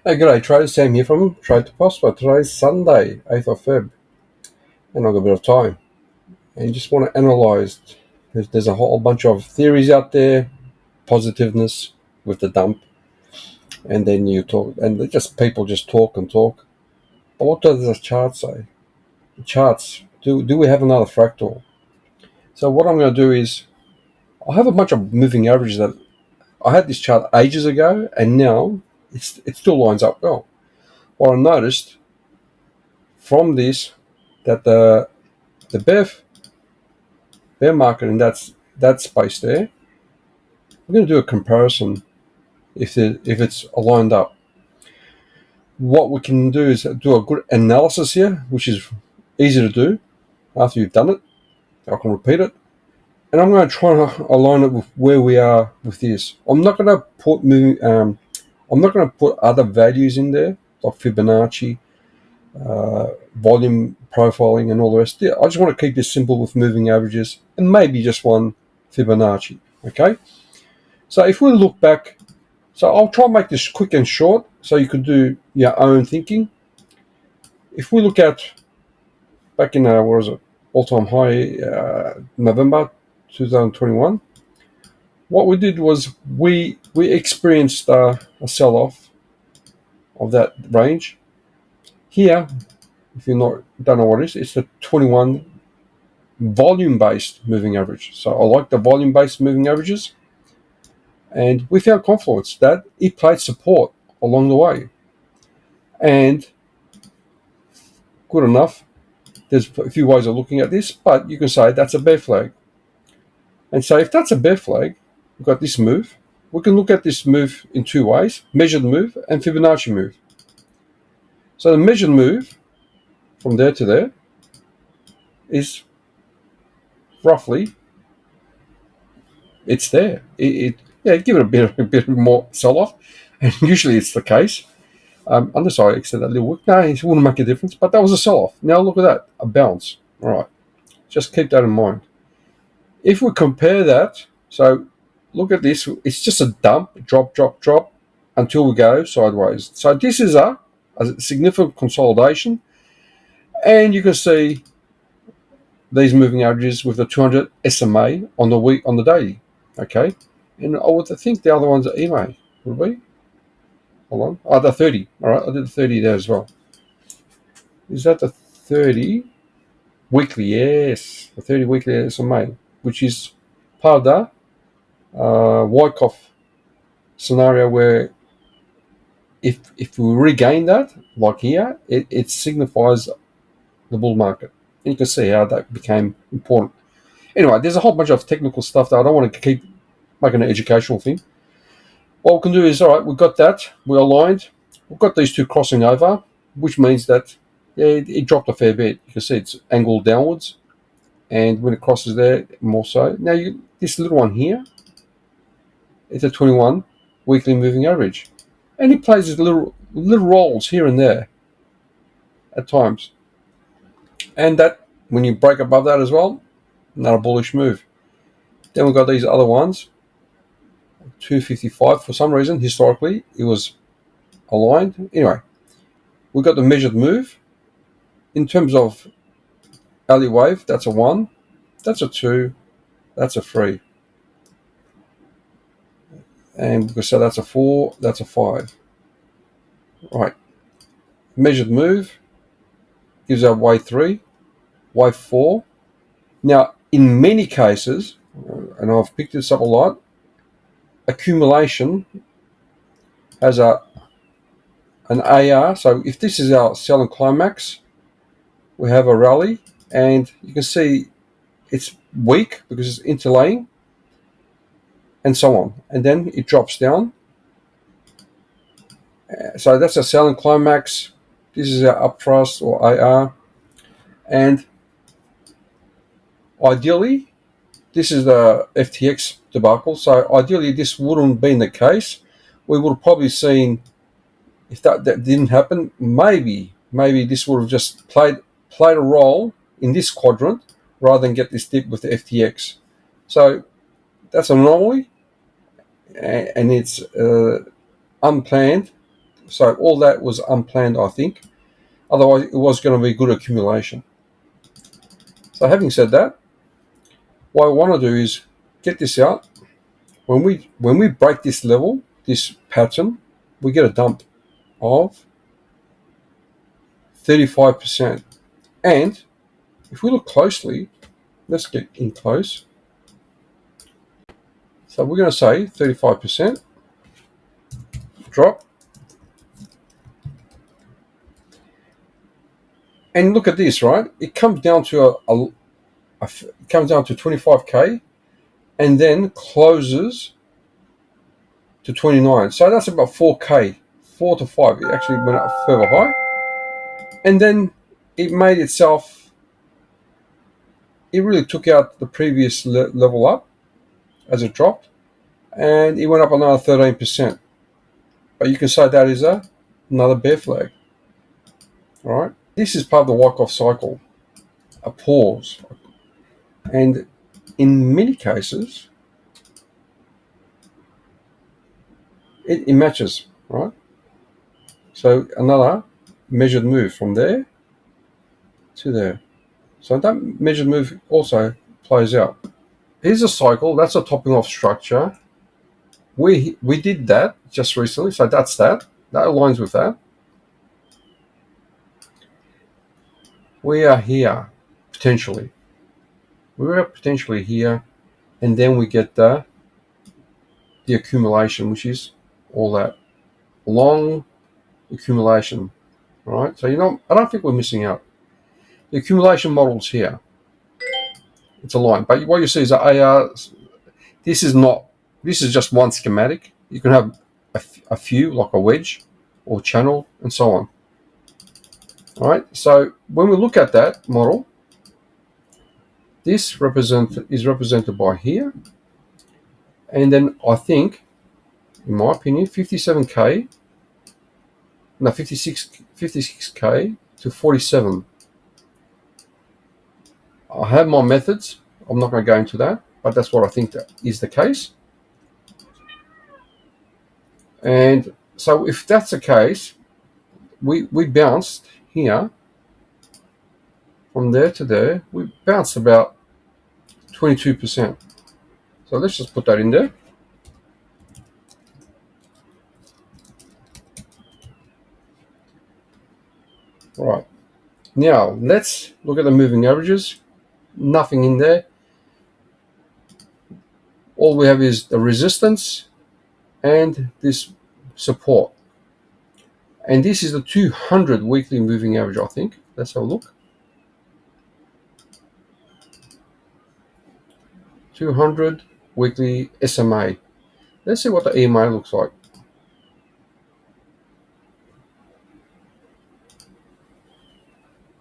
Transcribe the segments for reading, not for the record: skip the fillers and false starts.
Hey, g'day traders, Sam here from Trade to Prosper. Today's Sunday, 8th of Feb, and I've got a bit of time. And just want to analyse, there's a whole bunch of theories out there, positiveness with the dump, and then you talk, and just people just talk and talk. But what does the chart say? The charts, do we have another fractal? So what I'm going to do is, I have a bunch of moving averages that I had this chart ages ago, and now it still lines up well. What I noticed from this, that the bear market in that space there, we're going to do a comparison if it's aligned up. What we can do is do a good analysis here, which is easy to do after you've done it. I can repeat it, and I'm going to try and align it with where we are with this. I'm not going to put other values in there like Fibonacci, volume profiling, and all the rest. Yeah, I just want to keep this simple with moving averages and maybe just one Fibonacci. Okay, so if we look back, so I'll try and make this quick and short so you can do your own thinking. If we look at back in what is it, all-time high, November 2021, what we did was we experienced a sell-off of that range. Here, if you don't know what it is, it's the 21 volume-based moving average. So I like the volume-based moving averages, and we found confluence that it played support along the way, and good enough. There's a few ways of looking at this, but you can say that's a bear flag. And so if that's a bear flag, we've got this move. We can look at this move in two ways: measured move and Fibonacci move. So the measured move from there to there is roughly, it's there. Give it a bit more sell-off, and usually it's the case. Unless I extend that little wick, no, it wouldn't make a difference. But that was a sell-off. Now look at that, a bounce. All right, just keep that in mind. If we compare that, so look at this. It's just a dump, drop, until we go sideways. So this is a significant consolidation, and you can see these moving averages with the 200 SMA on the daily. Okay, and I would think the other ones are EMA, would be. Hold on. The 30. All right, I did the 30 there as well. Is that the 30 weekly? Yes, the 30 weekly SMA, which is part of the Wyckoff scenario, where if we regain that, like here, it signifies the bull market. And you can see how that became important. Anyway, there's a whole bunch of technical stuff that I don't want to keep making an educational thing. What we can do is, all right, we've got that, we're aligned, we've got these two crossing over, which means that it dropped a fair bit. You can see it's angled downwards, and when it crosses there, more so. Now, this little one here, it's a 21 weekly moving average, and it plays these little rolls here and there at times. And that, when you break above that as well, another bullish move. Then we've got these other ones. 255, for some reason, historically, it was aligned. Anyway, we've got the measured move. In terms of alley wave, that's a 1, that's a 2, that's a 3. And so that's a 4, that's a 5. Right. Measured move gives out wave 3, wave 4. Now, in many cases, and I've picked this up a lot, accumulation has an AR. So if this is our selling climax, we have a rally, and you can see it's weak because it's interlaying, and so on. And then it drops down. So that's a selling climax, This is our up thrust or AR. And ideally, this is the FTX debacle. So ideally, this wouldn't have been the case. We would have probably seen, if that didn't happen, maybe this would have just played a role in this quadrant rather than get this dip with the FTX. So that's an anomaly, and it's unplanned. So all that was unplanned, I think. Otherwise, it was going to be good accumulation. So having said that, what I want to do is get this out. When we break this level, this pattern, we get a dump of 35%. And if we look closely, let's get in close. So we're going to say 35% drop. And look at this, right? It comes down to it comes down to 25k, and then closes to 29. So that's about 4k, 4 to 5. It actually went up further high, and then it made itself. It really took out the previous level up as it dropped, and it went up another 13%. But you can say that is another bear flag. All right, this is part of the Wyckoff cycle, a pause, and in many cases, it matches, right? So another measured move from there to there. So that measured move also plays out. Here's a cycle. That's a topping off structure. We did that just recently, so that's that. That aligns with that. We are here, potentially. We are potentially here, and then we get the accumulation, which is all that long accumulation, right? So I don't think we're missing out. The accumulation model's here. It's aligned, but what you see is that AR. This is just one schematic. You can have a few, like a wedge or channel and so on. All right. So when we look at that model, this is represented by here, and then I think, in my opinion, 56k to 47. I have my methods. I'm not going to go into that, but that's what I think that is the case. And so if that's the case, we bounced here from there to there. We bounced about 22%. So let's just put that in there. Right. Now let's look at the moving averages. Nothing in there. All we have is the resistance and this support. And this is the 200 weekly moving average, I think. Let's have a look. 200 weekly SMA. Let's see what the EMA looks like.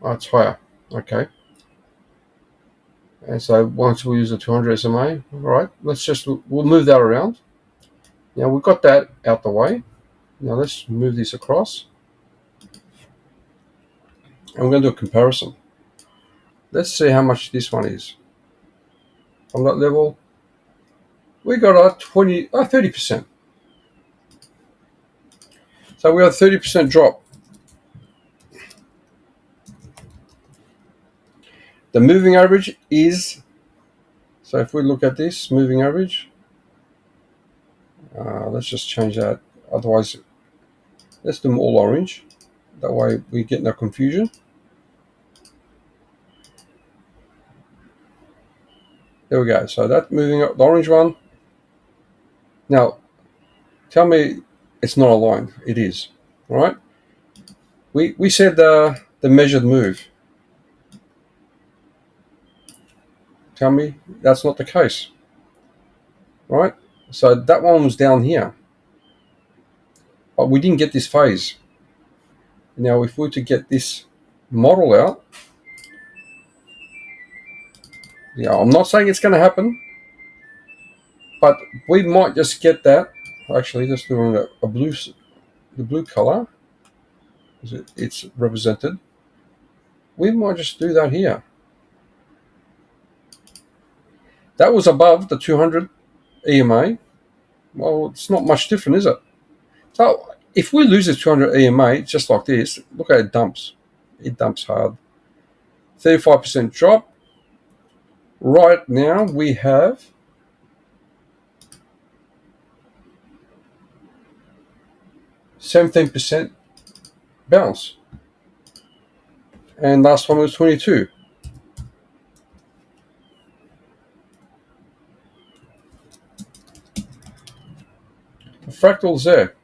Oh, it's higher. Okay. And so once we use the 200 SMA, all right, we'll move that around. Now we've got that out the way. Now let's move this across. And we're going to do a comparison. Let's see how much this one is. From that level, we got a 30%. So we have a 30% drop. The moving average is, so if we look at this moving average, let's just change that. Otherwise, let's do them all orange. That way we get no confusion. There we go. So that moving up, the orange one. Now, tell me it's not aligned. It is, all right? We said the measured move. Tell me that's not the case, right? So that one was down here, but we didn't get this phase. Now, if we were to get this model out, yeah, I'm not saying it's going to happen, but we might just get that. Actually, just doing a blue, the blue color, it's represented. We might just do that here. That was above the 200 EMA. Well, it's not much different, is it? So if we lose the 200 EMA just like this, look how it dumps. It dumps hard. 35% drop. Right now we have 17% bounce. And last one was 22. The fractal's there.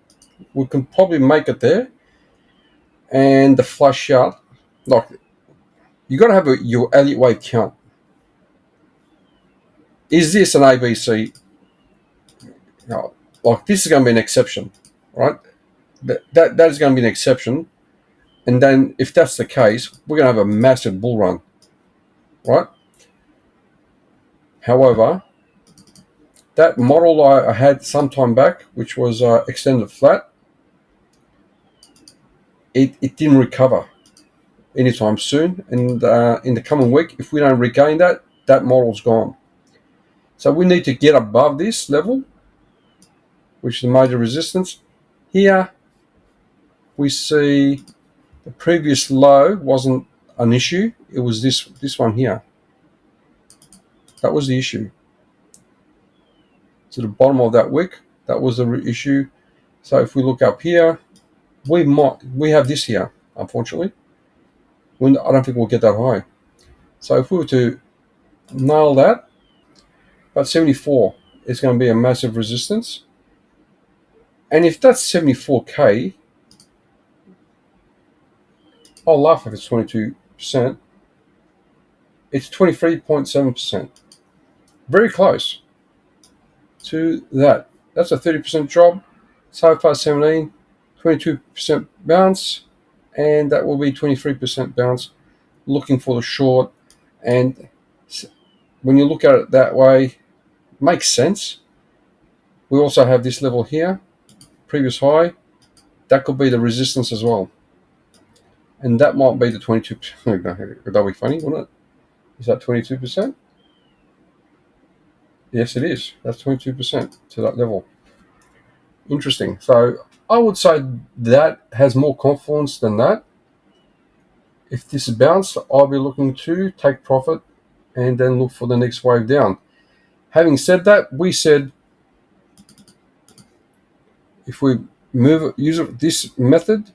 We can probably make it there. And the flush out, like, you got to have your Elliott wave count. Is this an ABC? No, like, this is going to be an exception, right? That is going to be an exception. And then if that's the case, we're going to have a massive bull run, right? However, that model I had some time back, which was extended flat, it didn't recover anytime soon. And in the coming week, if we don't regain that, that model's gone. So we need to get above this level, which is the major resistance. Here, we see the previous low wasn't an issue. It was this one here. That was the issue. To the bottom of that wick, that was the issue. So if we look up here, we have this here, unfortunately. I don't think we'll get that high. So if we were to nail that, about 74 is going to be a massive resistance. And if that's 74K, I'll laugh if it's 22%. It's 23.7%. Very close to that. That's a 30% drop. So far 17, 22% bounce, and that will be 23% bounce. Looking for the short, and when you look at it that way, it makes sense. We also have this level here, previous high. That could be the resistance as well. And that might be the 22%. That would be funny, wouldn't it? Is that 22%? Yes, it is. That's 22% to that level. Interesting. So I would say that has more confidence than that. If this is bounced, I'll be looking to take profit and then look for the next wave down. Having said that, we said if we use this method,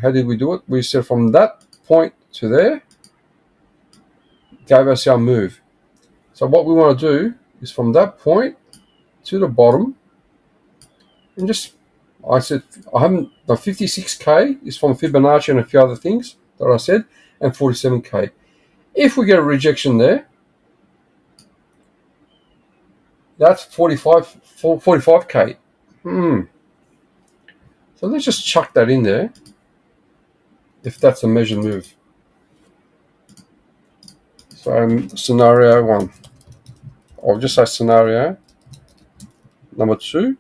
how did we do it? We said from that point to there, gave us our move. So what we want to do is from that point to the bottom, and just, I said, I haven't, the 56K is from Fibonacci and a few other things that I said, and 47K. If we get a rejection there, that's 45K. So let's just chuck that in there, if that's a measured move. So scenario 1. I'll just say scenario number 2.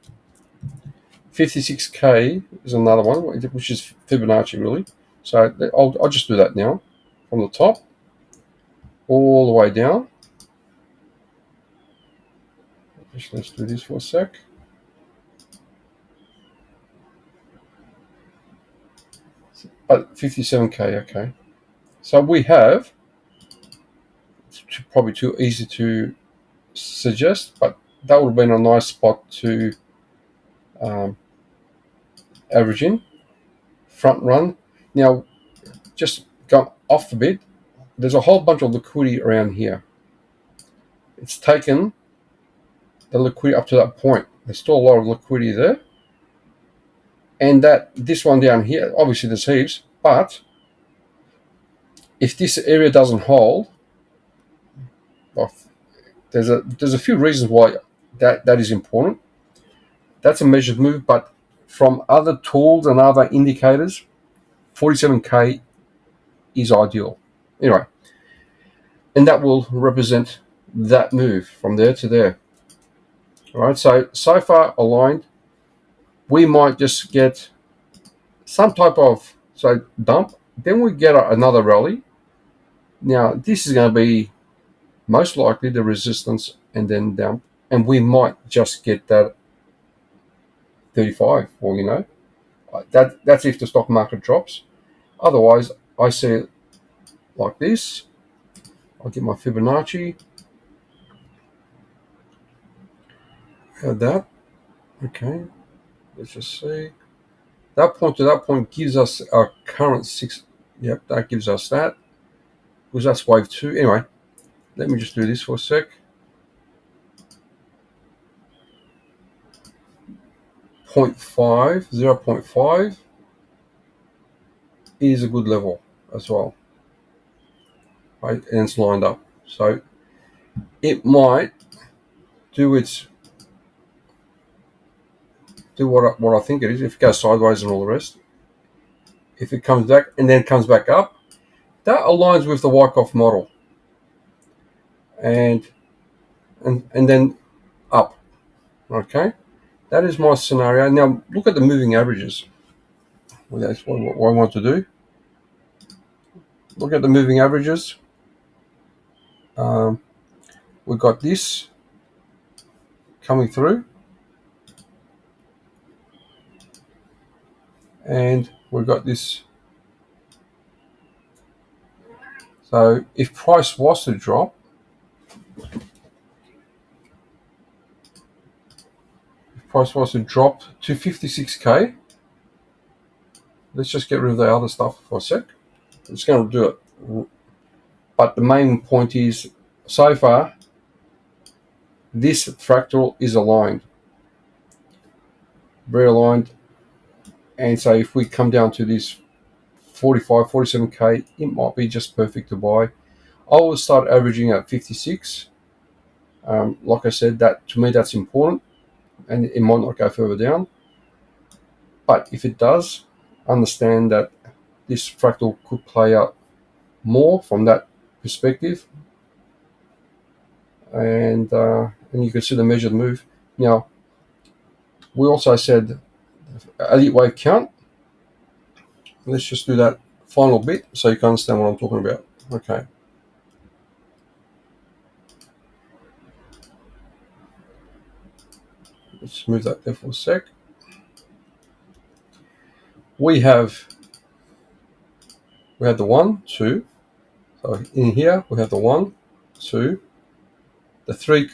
56K is another one, which is Fibonacci really. So I'll just do that now, from the top all the way down. Let's do this for a sec. But 57K, okay. So we have, it's probably too easy to suggest, but that would have been a nice spot to average in, front run. Now, just go off a bit, there's a whole bunch of liquidity around here. It's taken the liquidity up to that point. There's still a lot of liquidity there. And this one down here, obviously there's heaps, but if this area doesn't hold, well, there's a few reasons why that is important. That's a measured move, but from other tools and other indicators, 47k is ideal. Anyway, and that will represent that move from there to there. All right, so far aligned. We might just get some type of dump, then we get another rally. Now this is going to be most likely the resistance and then dump, and we might just get that 35, or that's if the stock market drops. Otherwise, I see it like this. I'll get my Fibonacci. Had that. Okay, let's just see. That point to that point gives us our current 6. Yep, that gives us that. Because that's wave 2. Anyway, let me just do this for a sec. 0.5 is a good level as well. Right, and it's lined up. So it might do what I think it is. If it goes sideways and all the rest, if it comes back and then comes back up, that aligns with the Wyckoff model, and then up. Okay, that is my scenario. Now look at the moving averages. Well, that's what I want to do. Look at the moving averages. We've got this coming through, and we've got this. So if price was to drop, to 56k, let's just get rid of the other stuff for a sec. It's going to do it. But the main point is, so far, this fractal is aligned, very aligned. And so if we come down to this 45, 47k, it might be just perfect to buy. I will start averaging at 56. Like I said, that to me that's important, and it might not go further down. But if it does, understand that this fractal could play out more from that perspective, and you can see the measured move. Now, we also said elliott wave count. Let's just do that final bit so you can understand what I'm talking about. Okay. Let's move that there for a sec. We had the 1, 2. So in here we have the 1, 2. The 3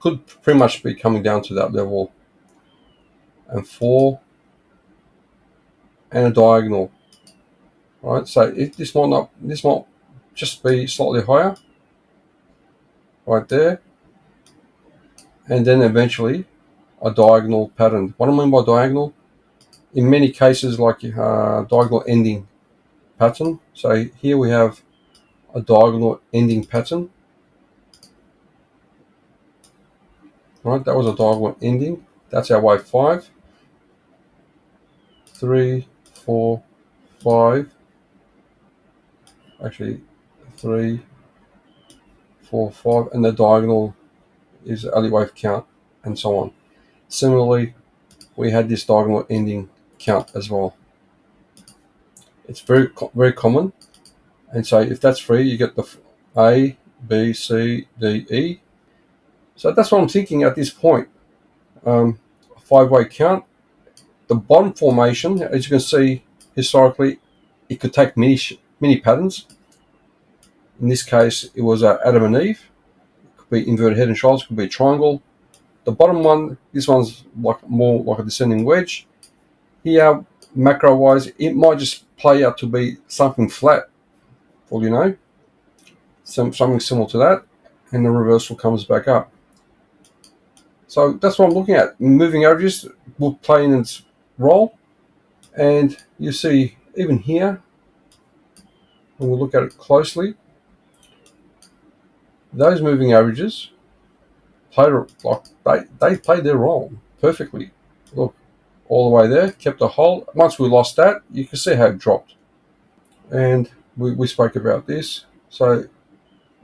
could pretty much be coming down to that level, and 4, and a diagonal. Right. So this might just be slightly higher, right there, and then eventually a diagonal pattern. What I mean by diagonal, in many cases, like diagonal ending pattern. So here we have a diagonal ending pattern. Right, that was a diagonal ending. That's our wave 5. 3, 4, 5. Actually, 3, 4, 5, and the diagonal is elliott wave count, and so on. Similarly, we had this diagonal ending count as well. It's very, very common. And so if that's free, you get the A, B, C, D, E. So that's what I'm thinking at this point. 5-way count. The bottom formation, as you can see, historically, it could take many patterns. In this case, it was Adam and Eve. It could be inverted head and shoulders. It could be a triangle. The bottom one, this one's more like a descending wedge. Here, macro-wise, it might just play out to be something flat, for all you know, something similar to that, and the reversal comes back up. So that's what I'm looking at. Moving averages will play in its role, and you see even here, when we look at it closely, those moving averages they played their role perfectly. Look, all the way there, kept a hold. Once we lost that, you can see how it dropped. and we spoke about this. So as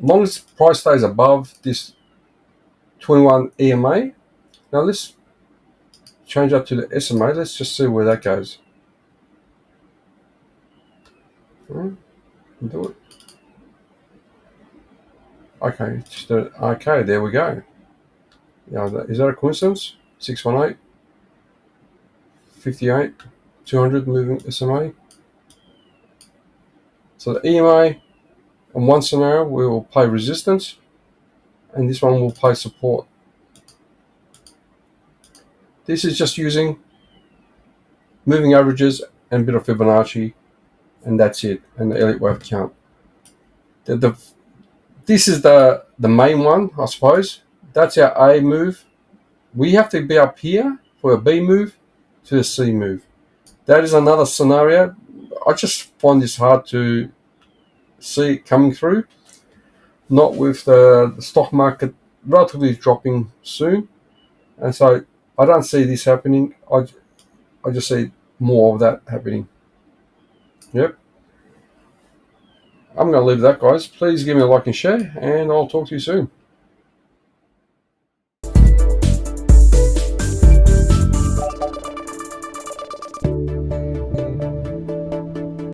long as price stays above this 21 EMA, now let's change up to the SMA. Let's just see where that goes. Do it. Okay, okay, there we go. Yeah, is that a coincidence? 618, 58, 200 moving SMA. So the EMA on one scenario we will play resistance, and this one will play support. This is just using moving averages and a bit of Fibonacci, and that's it, and the Elliott wave count. This is the main one, I suppose. That's our A move. We have to be up here for a B move to the C move. That is another scenario. I just find this hard to see it coming through. Not with the stock market relatively dropping soon. And so I don't see this happening. I just see more of that happening. Yep. I'm going to leave that, guys. Please give me a like and share, and I'll talk to you soon.